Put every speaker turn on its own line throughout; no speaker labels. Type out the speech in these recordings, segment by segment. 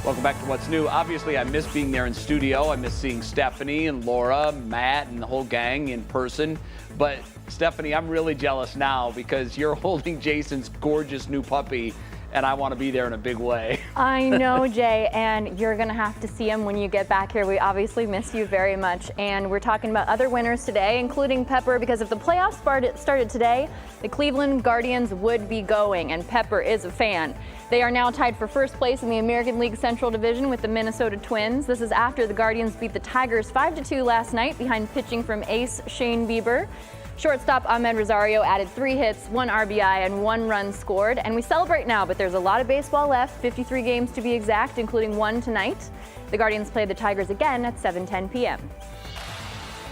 Welcome back to What's New. Obviously, I miss being there in studio. I miss seeing Stephanie and Laura, Matt, and the whole gang in person. But, Stephanie, I'm really jealous now because you're holding Jason's gorgeous new puppy, and I want to be there in a big way.
I know, Jay, and you're going to have to see him when you get back here. We obviously miss you very much, and we're talking about other winners today, including Pepper, because if the playoffs started today, the Cleveland Guardians would be going, and Pepper is a fan. They are now tied for first place in the American League Central Division with the Minnesota Twins. This is after the Guardians beat the Tigers 5-2 last night behind pitching from ace Shane Bieber. Shortstop Ahmed Rosario added 3 hits, 1 RBI, and 1 run scored. And we celebrate now, but there's a lot of baseball left, 53 games to be exact, including 1 tonight. The Guardians play the Tigers again at 7:10 p.m.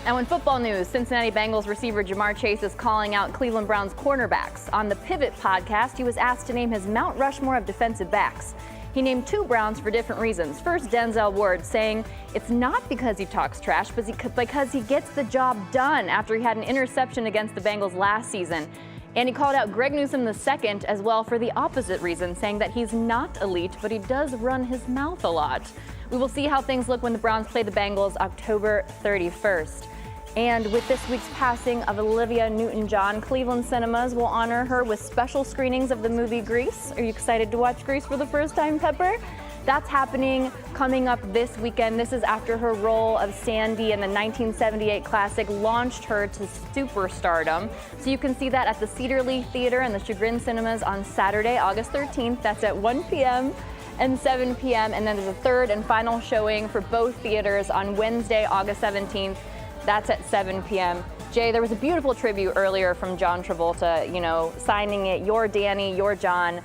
Now in football news, Cincinnati Bengals receiver Ja'Marr Chase is calling out Cleveland Browns cornerbacks. On the Pivot podcast, he was asked to name his Mount Rushmore of defensive backs. He named 2 Browns for different reasons. First, Denzel Ward, saying it's not because he talks trash, but because he gets the job done after he had an interception against the Bengals last season. And he called out Greg Newsome II as well for the opposite reason, saying that he's not elite, but he does run his mouth a lot. We will see how things look when the Browns play the Bengals October 31st. And with this week's passing of Olivia Newton-John, Cleveland Cinemas will honor her with special screenings of the movie Grease. Are you excited to watch Grease for the first time, Pepper? That's happening coming up this weekend. This is after her role of Sandy in the 1978 classic launched her to superstardom. So you can see that at the Cedar Lee Theater and the Chagrin Cinemas on Saturday, August 13th. That's at 1 p.m. and 7 p.m. And then there's a third and final showing for both theaters on Wednesday, August 17th. That's at 7 p.m. Jay, there was a beautiful tribute earlier from John Travolta, signing it, "You're Danny, you're John."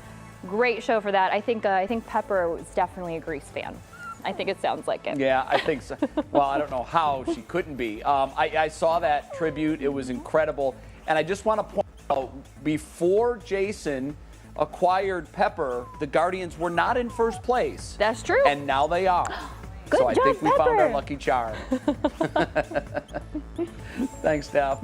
Great show for that. I think Pepper was definitely a Grease fan. I think it sounds like it.
Yeah, I think so. Well, I don't know how she couldn't be. I saw that tribute. It was incredible. And I just want to point out, before Jason acquired Pepper, the Guardians were not in first place.
That's true.
And now they are.
Good
so I
job,
think we found our
Pepper.
lucky charm. Thanks, Steph.